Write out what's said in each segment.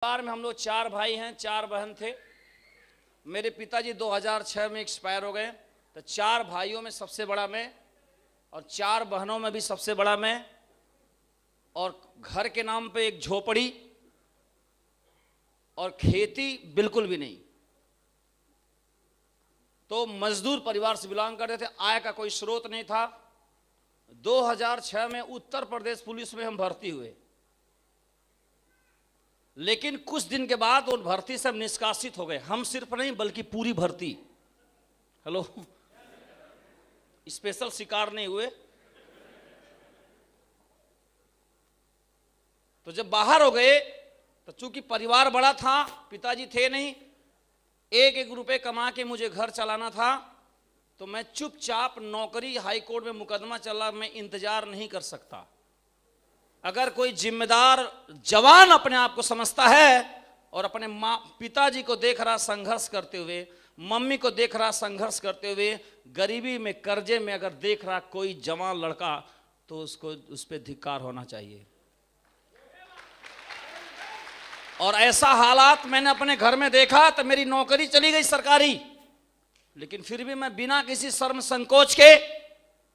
परिवार में हम लोग 4 भाई हैं, 4 बहन थे। मेरे पिताजी 2006 में एक्सपायर हो गए। तो 4 भाइयों में सबसे बड़ा मैं और 4 बहनों में भी सबसे बड़ा मैं। और घर के नाम पे एक झोपड़ी और खेती बिल्कुल भी नहीं। तो मजदूर परिवार से बिलोंग करते थे, आय का कोई स्रोत नहीं था। 2006 में उत्तर प्रदेश पुलिस में हम भर्ती हुए, लेकिन कुछ दिन के बाद उन भर्ती से हम निष्कासित हो गए। हम सिर्फ नहीं बल्कि पूरी भर्ती। हेलो, स्पेशल शिकार नहीं हुए। तो जब बाहर हो गए तो चूंकि परिवार बड़ा था, पिताजी थे नहीं, एक एक रुपए कमा के मुझे घर चलाना था। तो मैं चुपचाप नौकरी, हाई कोर्ट में मुकदमा चला, मैं इंतजार नहीं कर सकता। अगर कोई जिम्मेदार जवान अपने आप को समझता है और अपने पिताजी को देख रहा संघर्ष करते हुए, मम्मी को देख रहा संघर्ष करते हुए, गरीबी में कर्जे में अगर देख रहा कोई जवान लड़का, तो उसको उस पर धिक्कार होना चाहिए। और ऐसा हालात मैंने अपने घर में देखा। तो मेरी नौकरी चली गई सरकारी, लेकिन फिर भी मैं बिना किसी शर्म संकोच के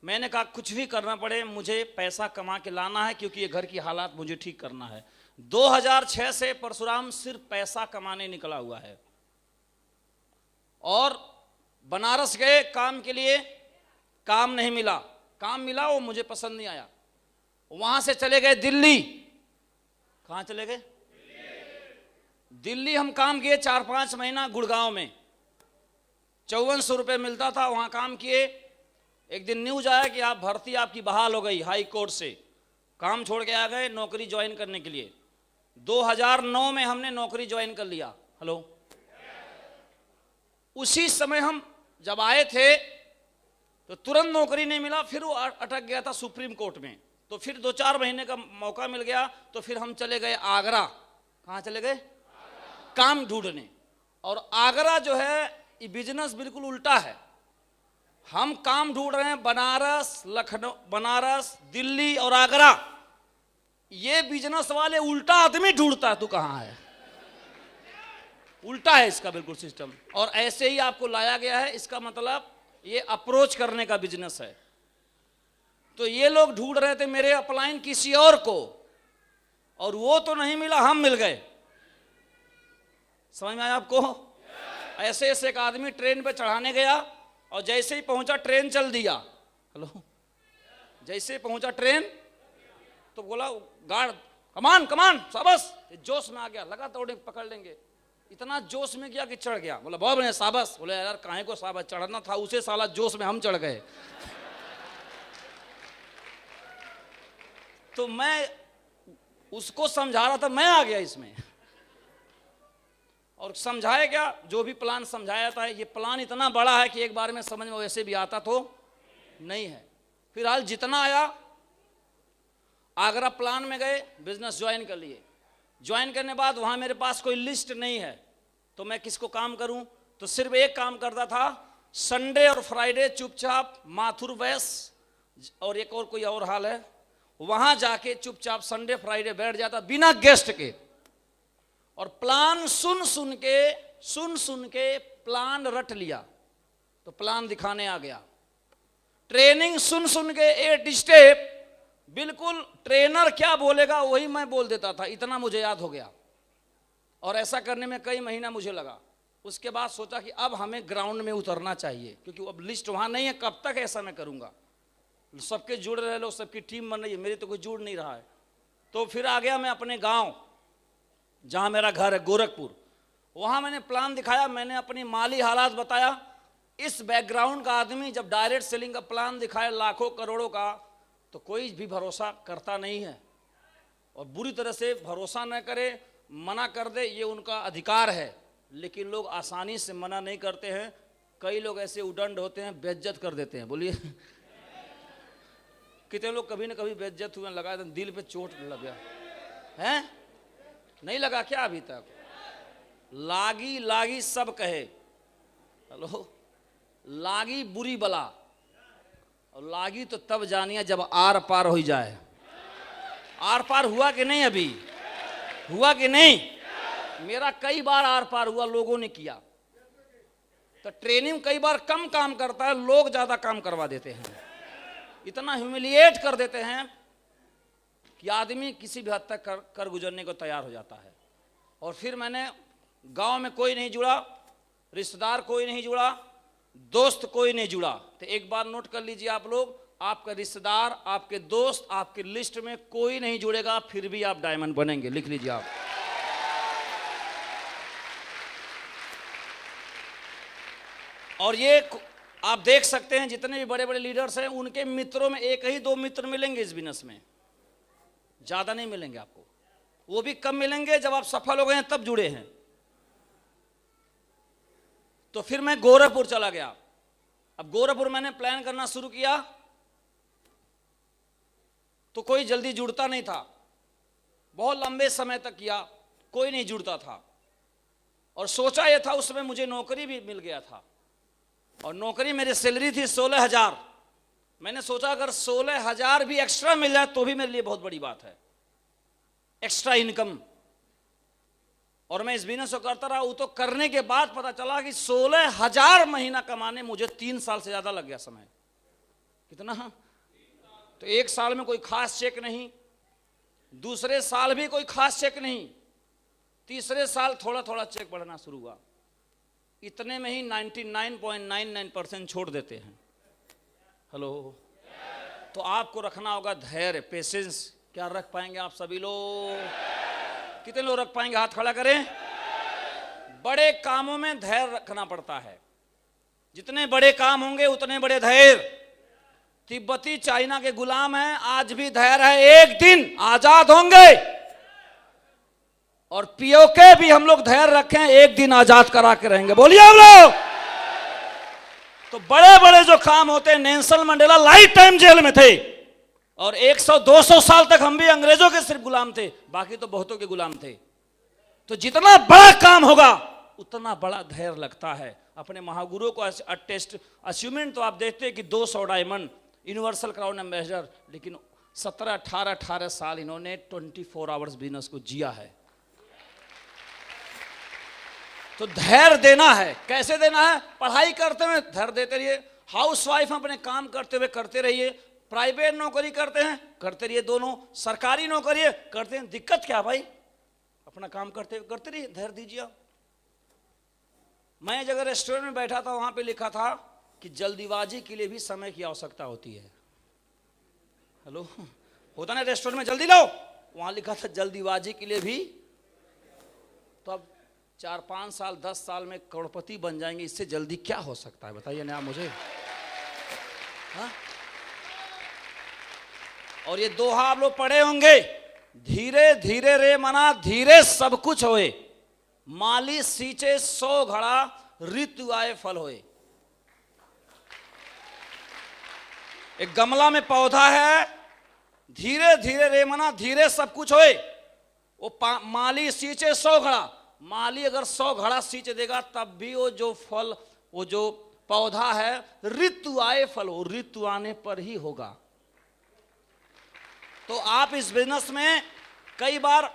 मैंने कहा कुछ भी करना पड़े, मुझे पैसा कमा के लाना है, क्योंकि ये घर की हालात मुझे ठीक करना है। 2006 से परशुराम सिर्फ पैसा कमाने निकला हुआ है। और बनारस गए काम के लिए, काम नहीं मिला। काम मिला वो मुझे पसंद नहीं आया। वहां से चले गए दिल्ली। कहां चले गए? दिल्ली हम काम किए 4-5 महीना गुड़गांव में। 5400 रुपये मिलता था, वहां काम किए। एक दिन न्यूज आया कि आप भर्ती आपकी बहाल हो गई हाई कोर्ट से। काम छोड़ के आ गए नौकरी ज्वाइन करने के लिए। 2009 में हमने नौकरी ज्वाइन कर लिया। हेलो, उसी समय हम जब आए थे तो तुरंत नौकरी नहीं मिला, फिर वो अटक गया था सुप्रीम कोर्ट में। तो फिर 2-4 महीने का मौका मिल गया, तो फिर हम चले गए आगरा। कहाँ चले गए? काम ढूंढने। और आगरा जो है ये बिजनेस बिल्कुल उल्टा है। हम काम ढूंढ रहे हैं बनारस, लखनऊ, बनारस, दिल्ली और आगरा। ये बिजनेस वाले उल्टा आदमी ढूंढता है। तू कहां है? उल्टा है इसका बिल्कुल सिस्टम। और ऐसे ही आपको लाया गया है। इसका मतलब ये अप्रोच करने का बिजनेस है। तो ये लोग ढूंढ रहे थे मेरे अपलाइन किसी और को, और वो तो नहीं मिला, हम मिल गए। समझ में आया आपको? ऐसे ऐसे एक आदमी ट्रेन पे चढ़ाने गया, और जैसे ही पहुंचा ट्रेन चल दिया। हेलो, जैसे ही पहुंचा ट्रेन तो बोला गार्ड, कमान कमान, शाबाश। जोश में आ गया, लगा दौड़े पकड़ लेंगे। इतना जोश में गया कि चढ़ गया। बोला बहुत बढ़िया, शाबाश। बोले यार काहे को शाबाश, चढ़ना था उसे, साला जोश में हम चढ़ गए। तो मैं उसको समझा रहा था, मैं आ गया इसमें। और समझाया क्या, जो भी प्लान समझाया था, ये प्लान इतना बड़ा है कि एक बार में समझ में वैसे भी आता तो नहीं है। फिलहाल जितना आया, आगरा प्लान में गए, बिजनेस ज्वाइन कर लिए। ज्वाइन करने बाद वहां मेरे पास कोई लिस्ट नहीं है, तो मैं किसको काम करूं? तो सिर्फ एक काम करता था, संडे और फ्राइडे चुपचाप माथुर वैस और एक और कोई और हाल है, वहां जाके चुपचाप संडे फ्राइडे बैठ जाता बिना गेस्ट के। और प्लान सुन सुन के प्लान रट लिया। तो प्लान दिखाने आ गया। ट्रेनिंग सुन के 8 स्टेप बिल्कुल ट्रेनर क्या बोलेगा वही मैं बोल देता था, इतना मुझे याद हो गया। और ऐसा करने में कई महीना मुझे लगा। उसके बाद सोचा कि अब हमें ग्राउंड में उतरना चाहिए, क्योंकि अब लिस्ट वहां नहीं है, कब तक ऐसा मैं करूंगा। सबके जुड़ रहे लोग, सबकी टीम बन रही है, मेरी तो कोई जुड़ नहीं रहा है। तो फिर आ गया मैं अपने गाँव, जहां मेरा घर है गोरखपुर। वहां मैंने प्लान दिखाया, मैंने अपनी माली हालात बताया। इस बैकग्राउंड का आदमी जब डायरेक्ट सेलिंग का प्लान दिखाया लाखों करोड़ों का, तो कोई भी भरोसा करता नहीं है। और बुरी तरह से भरोसा न करे, मना कर दे, ये उनका अधिकार है। लेकिन लोग आसानी से मना नहीं करते हैं। कई लोग ऐसे उदंड होते हैं, बेइज्जत कर देते हैं। बोलिए कितने लोग कभी न कभी बेइज्जत हुए, लगा दिल पे चोट लग गया है? नहीं लगा क्या अभी तक? लागी लागी सब कहे। हेलो, लागी बुरी बला, और लागी तो तब जानिए जब आर पार हो जाए। आर पार हुआ कि नहीं? अभी हुआ कि नहीं? मेरा कई बार आर पार हुआ, लोगों ने किया। तो ट्रेनिंग कई बार कम काम करता है, लोग ज्यादा काम करवा देते हैं, इतना ह्यूमिलिएट कर देते हैं कि आदमी किसी भी हद तक कर गुजरने को तैयार हो जाता है। और फिर मैंने, गांव में कोई नहीं जुड़ा, रिश्तेदार कोई नहीं जुड़ा, दोस्त कोई नहीं जुड़ा। तो एक बार नोट कर लीजिए आप लोग, आपका रिश्तेदार, आपके दोस्त, आपके लिस्ट में कोई नहीं जुड़ेगा, फिर भी आप डायमंड बनेंगे। लिख लीजिए आप। और ये आप देख सकते हैं जितने भी बड़े बड़े लीडर्स हैं, उनके मित्रों में एक ही दो मित्र मिलेंगे इस बिजनेस में, ज्यादा नहीं मिलेंगे आपको। वो भी कम मिलेंगे जब आप सफल हो गए हैं तब जुड़े हैं। तो फिर मैं गोरखपुर चला गया। अब गोरखपुर मैंने प्लान करना शुरू किया तो कोई जल्दी जुड़ता नहीं था, बहुत लंबे समय तक किया, कोई नहीं जुड़ता था। और सोचा यह था, उसमें मुझे नौकरी भी मिल गया था, और नौकरी मेरी सैलरी थी 16,000। मैंने सोचा अगर 16,000 भी एक्स्ट्रा मिल जाए तो भी मेरे लिए बहुत बड़ी बात है, एक्स्ट्रा इनकम। और मैं इस बिजनेस को करता रहा। वो तो करने के बाद पता चला कि 16,000 महीना कमाने मुझे 3 साल से ज्यादा लग गया समय। कितना? तो एक साल में कोई खास चेक नहीं, दूसरे साल भी कोई खास चेक नहीं, तीसरे साल थोड़ा थोड़ा चेक बढ़ना शुरू हुआ। इतने में ही 99.99% छोड़ देते हैं। हेलो। तो आपको रखना होगा धैर्य, पेशेंस। क्या रख पाएंगे आप सभी लोग? कितने लोग रख पाएंगे? हाथ खड़ा करें। बड़े कामों में धैर्य रखना पड़ता है। जितने बड़े काम होंगे उतने बड़े धैर्य। तिब्बती चाइना के गुलाम हैं, आज भी धैर्य है, एक दिन आजाद होंगे। और पीओके भी हम लोग धैर्य रखें, एक दिन आजाद करा के रहेंगे। बोलिए हम लोग। तो बड़े बड़े जो काम होते हैं, Nelson Mandela lifetime jail में थे, और 100-200 साल तक हम भी अंग्रेजों के सिर्फ गुलाम थे, बाकी तो बहुतों के गुलाम थे। तो जितना बड़ा काम होगा उतना बड़ा धैर्य लगता है। अपने महागुरुओं को टेस्ट अचीवमेंट तो आप देखते हैं कि 200 डायमंड, यूनिवर्सल क्राउन एम्बेसडर, लेकिन 17-18 साल इन्होंने 24 आवर्स बिजनेस को जिया है। तो धैर्य देना है। कैसे देना है? पढ़ाई करते हुए धैर्य देते रहिए, हाउसवाइफ अपने काम करते हुए करते रहिए, प्राइवेट नौकरी करते हैं करते रहिए, दोनों सरकारी नौकरी है करते हैं, दिक्कत क्या भाई? अपना काम करते हुए करते रहिए, धैर्य दीजिए। मैं जगह रेस्टोरेंट में बैठा था, वहां पे लिखा था कि जल्दीबाजी के लिए भी समय की आवश्यकता होती है। हेलो, होता ना रेस्टोरेंट में जल्दी लाओ, वहां लिखा था जल्दीबाजी के लिए भी। तो अब 4-5 साल 10 साल में करोड़पति बन जाएंगे, इससे जल्दी क्या हो सकता है बताइए ना मुझे। हाँ? और ये दोहा आप लोग पढ़े होंगे, धीरे धीरे रे मना धीरे सब कुछ होए, माली सींचे 100 घड़ा ऋतु आए फल होए। एक गमला में पौधा है, धीरे धीरे रे मना धीरे सब कुछ होए, वो माली सींचे 100 घड़ा। माली अगर 100 घड़ा सींच देगा तब भी वो जो फल, वो जो पौधा है, ऋतु आए फल हो, ऋतु आने पर ही होगा। तो आप इस बिजनेस में कई बार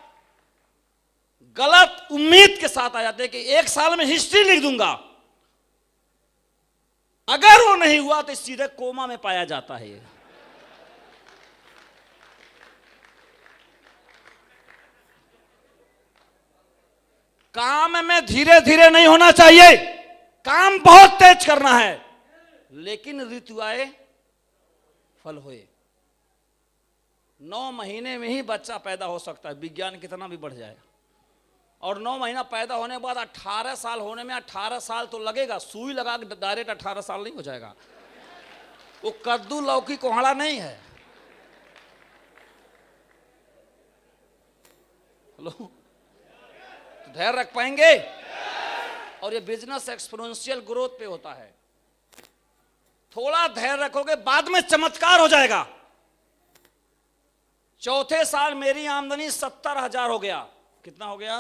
गलत उम्मीद के साथ आ जाते हैं कि 1 साल में हिस्ट्री लिख दूंगा, अगर वो नहीं हुआ तो सीधे कोमा में पाया जाता है। काम में धीरे धीरे नहीं होना चाहिए, काम बहुत तेज करना है, लेकिन ऋतु आए फल होए। 9 महीने में ही बच्चा पैदा हो सकता है, विज्ञान कितना भी बढ़ जाए। और 9 महीना पैदा होने के बाद 18 साल होने में 18 साल तो लगेगा, सुई लगा के डायरेक्ट 18 साल नहीं हो जाएगा। वो कद्दू लौकी कोहड़ा नहीं है। हेलो, तो धैर्य रख पाएंगे। और ये बिजनेस एक्सपोनेंशियल ग्रोथ पे होता है। थोड़ा धैर्य रखोगे, बाद में चमत्कार हो जाएगा। चौथे साल मेरी आमदनी 70,000 हो गया। कितना हो गया?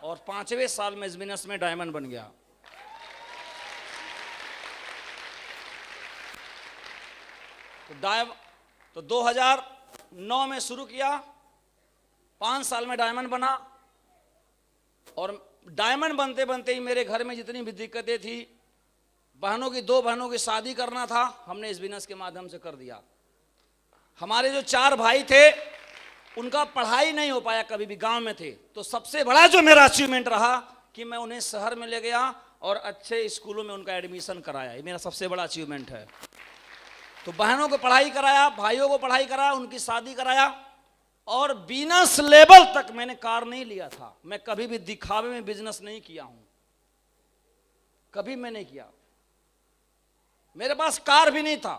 और 5वें साल में इस बिजनेस में डायमंड बन गया। तो 2009 में शुरू किया, 5 साल में डायमंड बना। और डायमंड बनते बनते ही मेरे घर में जितनी भी दिक्कतें थी, बहनों की 2 बहनों की शादी करना था, हमने इस बिजनेस के माध्यम से कर दिया। हमारे जो 4 भाई थे उनका पढ़ाई नहीं हो पाया, कभी भी गांव में थे, तो सबसे बड़ा जो मेरा अचीवमेंट रहा कि मैं उन्हें शहर में ले गया और अच्छे स्कूलों में उनका एडमिशन कराया। ये मेरा सबसे बड़ा अचीवमेंट है। तो बहनों को पढ़ाई कराया, भाइयों को पढ़ाई कराया, उनकी शादी कराया, और बिजनेस लेवल तक मैंने कार नहीं लिया था। मैं कभी भी दिखावे में बिजनेस नहीं किया हूं, कभी मैं नहीं किया। मेरे पास कार भी नहीं था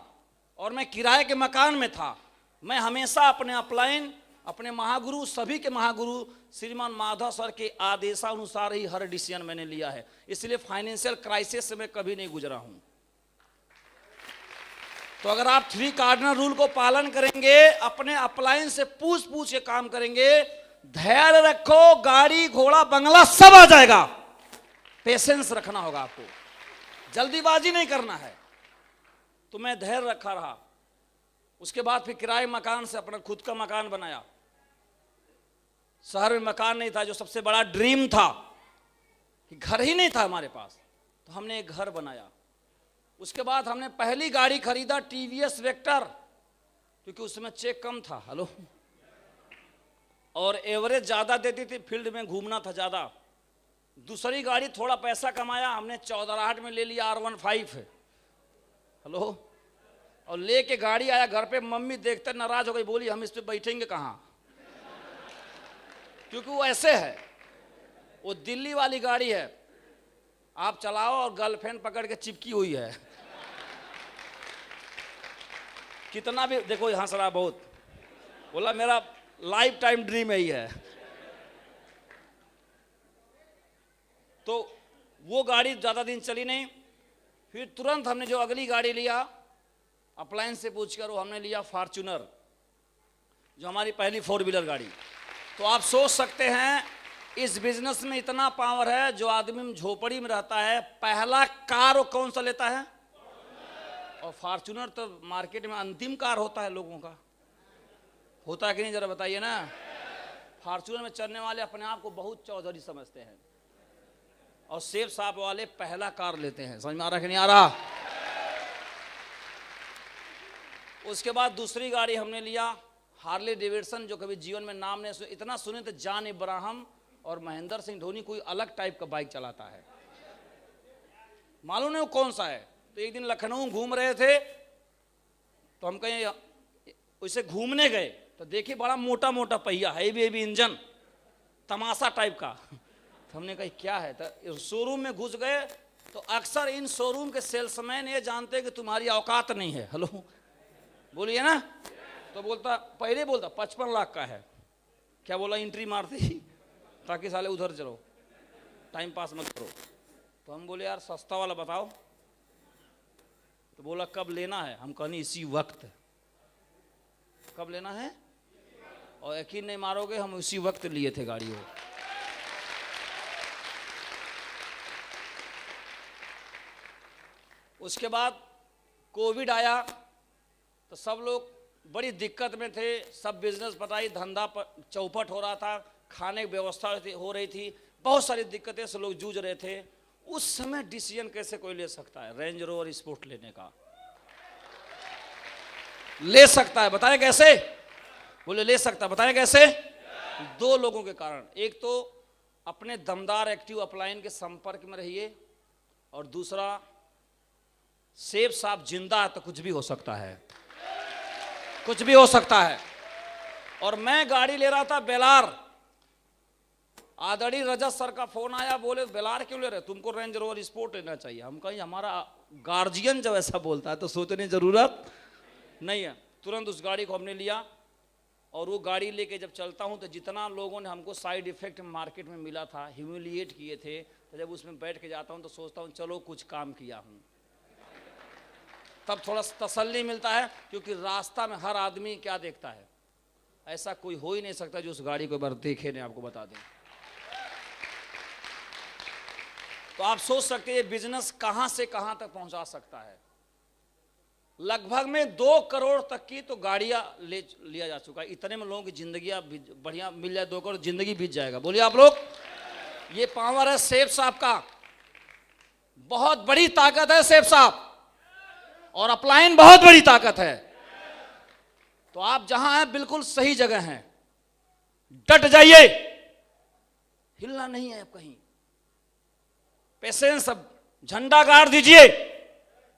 और मैं किराए के मकान में था। मैं हमेशा अपने अपलाइन, अपने महागुरु, सभी के महागुरु श्रीमान माधव सर के आदेशानुसार ही हर डिसीजन मैंने लिया है। इसलिए फाइनेंशियल क्राइसिस से मैं कभी नहीं गुजरा हूं। तो अगर आप 3 कार्डिनल रूल को पालन करेंगे, अपने अपलाइन से पूछ पूछ के काम करेंगे, धैर्य रखो, गाड़ी घोड़ा बंगला सब आ जाएगा। पेशेंस रखना होगा आपको, जल्दीबाजी नहीं करना है। तो मैं धैर्य रखा रहा। उसके बाद फिर किराए मकान से अपना खुद का मकान बनाया। शहर में मकान नहीं था, जो सबसे बड़ा ड्रीम था, कि घर ही नहीं था हमारे पास, तो हमने एक घर बनाया। उसके बाद हमने पहली गाड़ी खरीदा टीवीएस वेक्टर, क्योंकि उसमें चेक कम था, हेलो, और एवरेज ज्यादा देती थी, फील्ड में घूमना था ज्यादा। दूसरी गाड़ी थोड़ा पैसा कमाया, हमने 14 में ले लिया R15 है, हेलो, और लेके गाड़ी आया घर पे, मम्मी देखते नाराज हो गई, बोली हम इस पे बैठेंगे कहाँ, क्योंकि वो ऐसे है, वो दिल्ली वाली गाड़ी है, आप चलाओ और गर्लफ्रेंड पकड़ के चिपकी हुई है। कितना भी देखो, हंस रहा बहुत, बोला मेरा लाइफ टाइम ड्रीम यही है। तो वो गाड़ी ज्यादा दिन चली नहीं। फिर तुरंत हमने जो अगली गाड़ी लिया, अप्लायंस से पूछकर, वो हमने लिया फॉर्च्यूनर, जो हमारी पहली 4 व्हीलर गाड़ी। तो आप सोच सकते हैं इस बिजनेस में इतना पावर है, जो आदमी झोपड़ी में रहता है, पहला कार वो कौन सा लेता है, और फॉर्च्यूनर तो मार्केट में अंतिम कार होता है लोगों का, होता है कि नहीं, जरा बताइए ना। फॉर्च्यूनर में चलने वाले अपने आप को बहुत चौधरी समझते हैं, और सेफ साहब वाले पहला कार लेते हैं। समझ में आ रहा कि नहीं आ रहा। उसके बाद दूसरी गाड़ी हमने लिया हार्ले डेविडसन, जो कभी जीवन में नाम नहीं सुने, इतना सुने तो जॉन इब्राहम और महेंद्र सिंह धोनी कोई अलग टाइप का बाइक चलाता है, मालूम नहीं वो कौन सा है। तो एक दिन लखनऊ घूम रहे थे, तो हम कहीं उसे घूमने गए, तो देखिए बड़ा मोटा मोटा पहिया, हैवी हैवी इंजन, तमाशा टाइप का। तो हमने कहा क्या है, तो शोरूम में घुस गए। तो अक्सर इन शोरूम के सेल्समैन ये जानते हैं कि तुम्हारी औकात नहीं है, हेलो, बोलिए ना। तो बोलता, पहले बोलता 55 लाख का है, क्या बोला, एंट्री मारते ही, ताकि साले उधर चलो, टाइम पास मत करो। तो हम बोले यार सस्ता वाला बताओ। तो बोला कब लेना है, हम कहनी इसी वक्त। कब लेना है, और यकीन नहीं मारोगे, हम उसी वक्त लिए थे गाड़ी वो। उसके बाद कोविड आया, तो सब लोग बड़ी दिक्कत में थे, सब बिजनेस पटाई, धंधा चौपट हो रहा था, खाने की व्यवस्था हो रही थी, बहुत सारी दिक्कतें से लोग जूझ रहे थे। उस समय डिसीजन कैसे कोई ले सकता है रेंज रोवर स्पोर्ट लेने का, ले सकता है, बताएं कैसे, बोले ले सकता है, बताएं कैसे। 2 लोगों के कारण, एक तो अपने दमदार एक्टिव अपलाइन के संपर्क में रहिए, और दूसरा सेफ साहब जिंदा है तो कुछ भी हो सकता है, कुछ भी हो सकता है। और मैं गाड़ी ले रहा था बेलार, आदरणीय रजत सर का फोन आया, बोले बेलार क्यों ले रहे, तुमको रेंज रोवर स्पोर्ट लेना चाहिए। हम कहीं हमारा गार्जियन जब ऐसा बोलता है तो सोचने की जरूरत नहीं है। तुरंत उस गाड़ी को हमने लिया, और वो गाड़ी लेके जब चलता हूं तो जितना लोगों ने हमको साइड इफेक्ट मार्केट में मिला था, ह्यूमिलिएट किए थे, तो जब उसमें बैठ के जाता हूं तो सोचता हूं चलो कुछ काम किया हूं, तब थोड़ा तसल्ली मिलता है। क्योंकि रास्ता में हर आदमी क्या देखता है, ऐसा कोई हो ही नहीं सकता जो उस गाड़ी को एक बार देखे नहीं, आपको बता दें। तो आप सोच सकते हैं ये बिजनेस कहां से कहां तक पहुंचा सकता है। लगभग में 2 करोड़ तक की तो गाड़ियां ले लिया जा चुका है। इतने में लोगों की जिंदगी बढ़िया मिल जाए, 2 करोड़ जिंदगी बीत जाएगा, बोलिए आप लोग। ये पावर है सेठ साहब का, बहुत बड़ी ताकत है सेठ साहब, और अपलाइन बहुत बड़ी ताकत है। तो आप जहां हैं बिल्कुल सही जगह हैं, डट जाइए, हिलना नहीं है अब कहीं, पेशेंस, अब झंडा गाड़ दीजिए।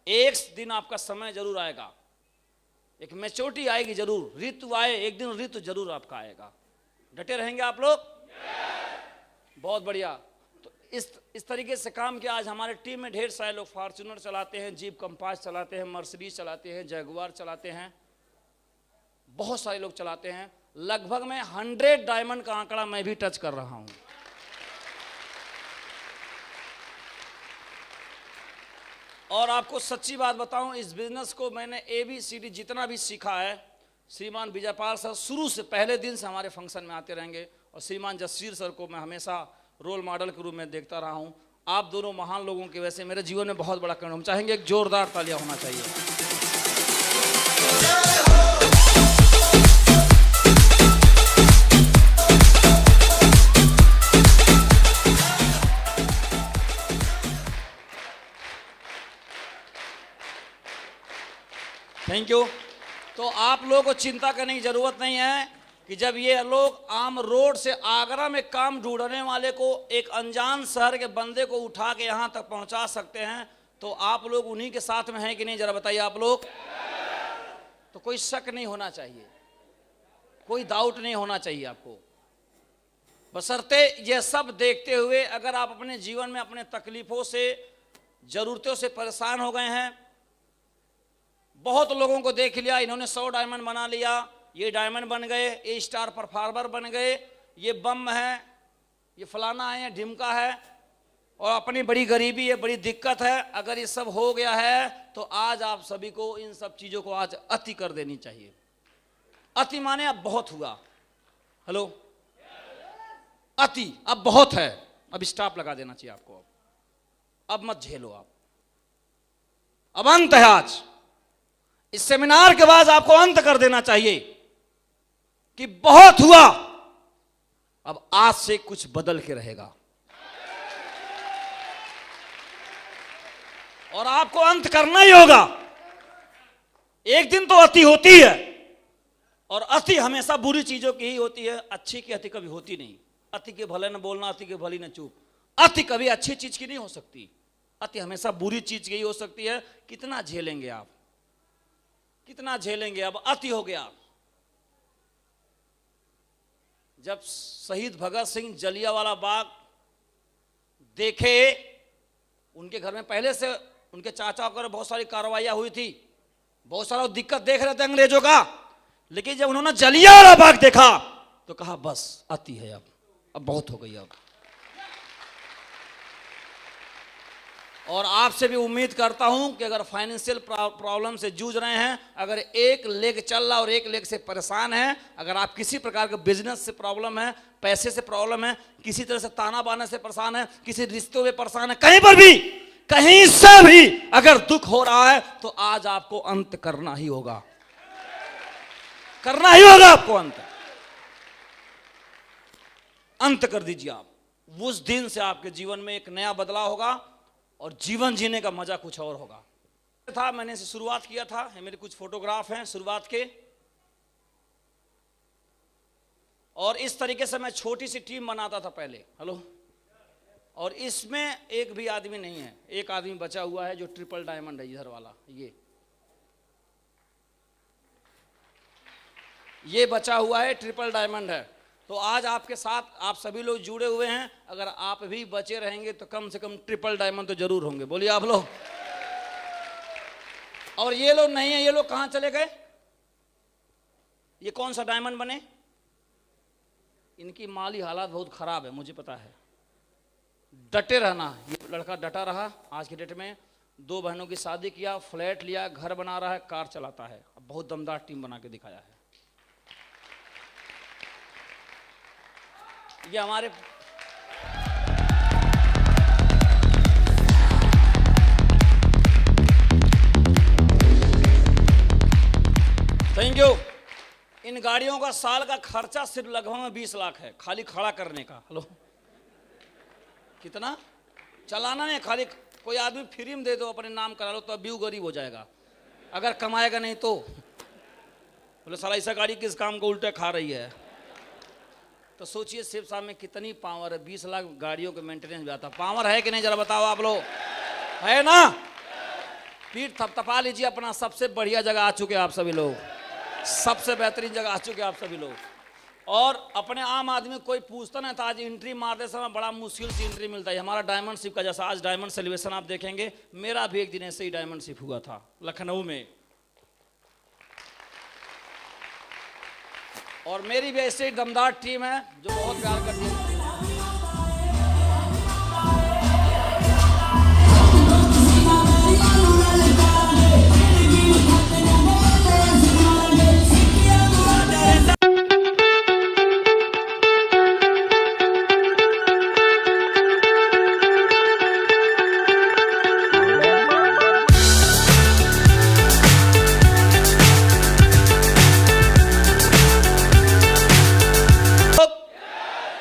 एक दिन आपका समय जरूर आएगा, एक मैच्योरिटी आएगी जरूर, ऋतु आए एक दिन, ऋतु जरूर आपका आएगा। डटे रहेंगे आप लोग? बहुत बढ़िया। तो इस तरीके से काम किया। आज हमारे टीम में ढेर सारे लोग फॉर्च्यूनर चलाते हैं, जीप कंपास चलाते हैं, मर्सिडीज चलाते हैं, जगुआर चलाते हैं, बहुत सारे लोग चलाते हैं। लगभग मैं 100 डायमंड का आंकड़ा मैं भी टच कर रहा हूं। और आपको सच्ची बात बताऊं, इस बिजनेस को मैंने ABCD जितना भी सीखा है, श्रीमान विजयपाल सर शुरू से पहले दिन से हमारे फंक्शन में आते रहेंगे, और श्रीमान जसवीर सर को मैं हमेशा रोल मॉडल के रूप में देखता रहा हूं। आप दोनों महान लोगों की वजह से मेरे जीवन में बहुत बड़ा काम। हम चाहेंगे एक जोरदार तालियां होना चाहिए। Thank you. तो आप लोगों को चिंता करने की जरूरत नहीं है कि जब ये लोग आम रोड से आगरा में काम ढूंढने वाले को, एक अनजान शहर के बंदे को उठा के यहाँ तक पहुँचा सकते हैं, तो आप लोग उन्हीं के साथ में हैं कि नहीं, जरा बताइए आप लोग। तो कोई शक नहीं होना चाहिए, कोई डाउट नहीं होना चाहिए आपको, बशर्ते ये सब देखते हुए अगर आप अपने जीवन में अपने तकलीफों से, जरूरतों से परेशान हो गए हैं। बहुत लोगों को देख लिया, इन्होंने 100 डायमंड बना लिया, ये डायमंड बन गए, ये स्टार परफॉर्मर बन गए, ये बम है, ये फलाना है, ये ढिमका है, और अपनी बड़ी गरीबी है, बड़ी दिक्कत है। अगर ये सब हो गया है तो आज आप सभी को इन सब चीज़ों को आज अति कर देनी चाहिए। अति माने अब बहुत हुआ, हेलो, अति अब बहुत है, अब स्टॉप लगा देना चाहिए आपको। अब मत झेलो आप, अब अंत है। आज इस सेमिनार के बाद आपको अंत कर देना चाहिए कि बहुत हुआ, अब आज से कुछ बदल के रहेगा, और आपको अंत करना ही होगा। एक दिन तो अति होती है, और अति हमेशा बुरी चीजों की ही होती है, अच्छी की अति कभी होती नहीं। अति के भले न बोलना, अति के भली न चुप। अति कभी अच्छी चीज की नहीं हो सकती, अति हमेशा बुरी चीज की ही हो सकती है। कितना झेलेंगे आप, कितना झेलेंगे? अब अति हो गया। जब शहीद भगत सिंह जलियांवाला बाग देखे, उनके घर में पहले से उनके चाचा कर बहुत सारी कार्रवाइयां हुई थी, बहुत सारा दिक्कत देख रहे थे अंग्रेजों का, लेकिन जब उन्होंने जलियांवाला बाग देखा तो कहा बस अति है, अब बहुत हो गई। अब और आपसे भी उम्मीद करता हूं कि अगर फाइनेंशियल प्रॉब्लम से जूझ रहे हैं, अगर एक लेग चल रहा और एक लेग से परेशान है, अगर आप किसी प्रकार के बिजनेस से प्रॉब्लम है, पैसे से प्रॉब्लम है, किसी तरह से ताना बाना से परेशान है, किसी रिश्तों में परेशान है, कहीं पर भी, कहीं से भी अगर दुख हो रहा है, तो आज आपको अंत करना ही होगा, करना ही होगा आपको अंत। अंत कर दीजिए आप। उस दिन से आपके जीवन में एक नया बदलाव होगा, और जीवन जीने का मजा कुछ और होगा। मैंने इसे शुरुआत किया था, मेरे कुछ फोटोग्राफ हैं शुरुआत के, और इस तरीके से मैं छोटी सी टीम बनाता था पहले, हेलो, और इसमें एक भी आदमी नहीं है, एक आदमी बचा हुआ है जो ट्रिपल डायमंड है, इधर वाला, ये बचा हुआ है, ट्रिपल डायमंड है। तो आज आपके साथ आप सभी लोग जुड़े हुए हैं, अगर आप भी बचे रहेंगे तो कम से कम ट्रिपल डायमंड तो जरूर होंगे, बोलिए आप लोग। और ये लोग नहीं है, ये लोग कहां चले गए? ये कौन सा डायमंड बने? इनकी माली हालात बहुत खराब है, मुझे पता है। डटे रहना, ये लड़का डटा रहा। आज की डेट में 2 बहनों की शादी किया, फ्लैट लिया, घर बना रहा है, कार चलाता है, अब बहुत दमदार टीम बना के दिखाया है। ये हमारे थैंक यू। इन गाड़ियों का साल का खर्चा सिर्फ लगभग 20 लाख है, खाली खड़ा करने का, हेलो, कितना चलाना नहीं, खाली कोई आदमी फ्री में दे दो, अपने नाम करा लो, तो अभी गरीब हो जाएगा, अगर कमाएगा नहीं तो। बोले साला ऐसा गाड़ी किस काम को उल्टे खा रही है। तो सोचिए सेठ साहब में कितनी पावर है, 20 लाख गाड़ियों के मेंटेनेंस भी आता। पावर है कि नहीं जरा बताओ आप लोग, है ना? पीठ थपथपा लीजिए अपना। सबसे बढ़िया जगह आ चुके आप सभी लोग, सबसे बेहतरीन जगह आ चुके आप सभी लोग। और अपने आम आदमी कोई पूछता नहीं था, आज एंट्री मारते समय बड़ा मुश्किल से एंट्री मिलता है। हमारा डायमंड शिप का जैसा आज डायमंड सेलिब्रेशन आप देखेंगे, मेरा भी एक दिन ऐसे ही डायमंड शिप हुआ था लखनऊ में, और मेरी भी ऐसे ही दमदार टीम है जो बहुत प्यार करती है।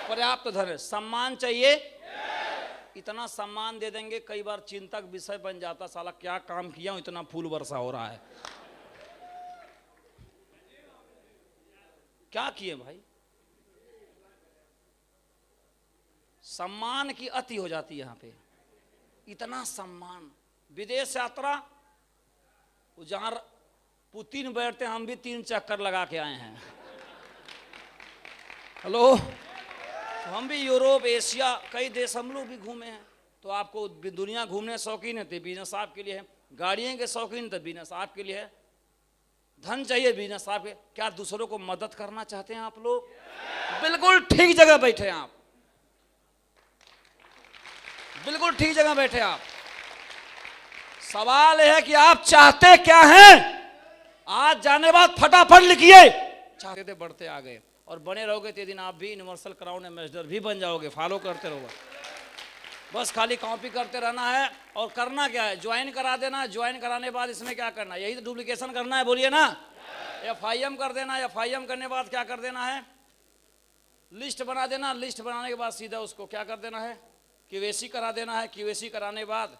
पर्याप्त धन, सम्मान चाहिए, इतना सम्मान दे देंगे, कई बार चिंतक विषय बन जाता, साला क्या काम किया हूं, इतना फूल वर्षा हो रहा है, क्या किए भाई। सम्मान की अति हो जाती है यहां पे, इतना सम्मान। विदेश यात्रा, जहां पुतिन बैठते हम भी 3 चक्कर लगा के आए हैं। हेलो, तो हम भी यूरोप, एशिया, कई देश हम लोग भी घूमे हैं। तो आपको दुनिया घूमने शौकीन है तो बिजनेस आपके लिए है, गाड़ियों के शौकीन तो बिजनेस आपके लिए है, धन चाहिए बिजनेस आपके। क्या दूसरों को मदद करना चाहते हैं आप लोग? बिल्कुल ठीक जगह बैठे हैं आप, बिल्कुल ठीक जगह बैठे आप। सवाल है कि आप चाहते क्या हैं? आज जाने बाद फटाफट लिखिए, चाहते थे बढ़ते आ गए, और बने रहोगे तो दिन आप भी यूनिवर्सल क्राउन एम्बेसडर भी बन जाओगे। फॉलो करते रहोगे, बस खाली कॉपी करते रहना है। और करना क्या है? ज्वाइन करा देना। ज्वाइन कराने के बाद इसमें क्या करना है? यही तो डुप्लीकेशन करना है, बोलिए ना। FIM कर देना। FIM करने के बाद क्या कर देना है? लिस्ट बना देना। लिस्ट बनाने के बाद सीधा उसको क्या कर देना है? QAC करा देना है। QAC कराने के बाद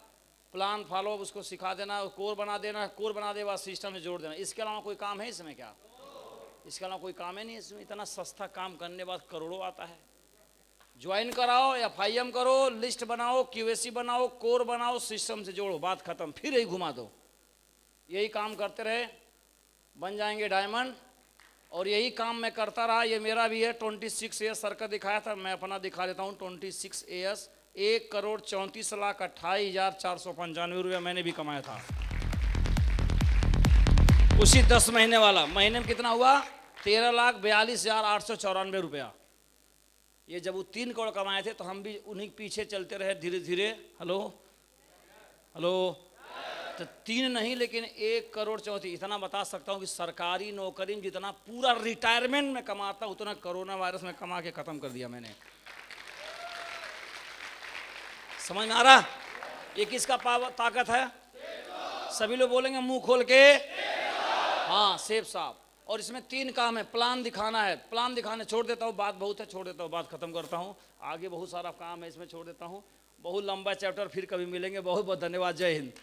प्लान फॉलो उसको सिखा देना, कोर बना देना। कोर बनाने के बाद सिस्टम में जोड़ देना। इसके अलावा कोई काम है इसमें? क्या इसके अलावा कोई काम है नहीं इसमें। इतना सस्ता काम करने के बाद करोड़ों आता है। ज्वाइन कराओ, FIM करो, लिस्ट बनाओ, QAC बनाओ, कोर बनाओ, सिस्टम से जोड़ो, बात खत्म। फिर यही घुमा दो। यही काम करते रहे, बन जाएंगे डायमंड। और यही काम मैं करता रहा। ये मेरा भी है 26 AS सर का दिखाया था, मैं अपना दिखा देता हूँ। 26 AS 1,34,28,495 रुपया मैंने भी कमाया था उसी 10 महीने वाला। महीने में कितना हुआ? 13,42,894 रुपया। ये जब वो 3 करोड़ कमाए थे तो हम भी उन्हीं के पीछे चलते रहे धीरे धीरे। हेलो हेलो, तो 3 नहीं लेकिन 1,34,34। इतना बता सकता हूँ कि सरकारी नौकरी में जितना पूरा रिटायरमेंट में कमाता उतना कोरोना वायरस में कमा के खत्म कर दिया मैंने। समझ में आ रहा? ये किसका ताकत है? सभी लोग बोलेंगे मुंह खोल के, हाँ, सेठ साहब। और इसमें 3 काम है। प्लान दिखाना है, प्लान दिखाने छोड़ देता हूँ, बात बहुत है, छोड़ देता हूँ, बात खत्म करता हूँ। आगे बहुत सारा काम है, इसमें छोड़ देता हूँ। बहुत लंबा चैप्टर, फिर कभी मिलेंगे। बहुत बहुत धन्यवाद। जय हिंद।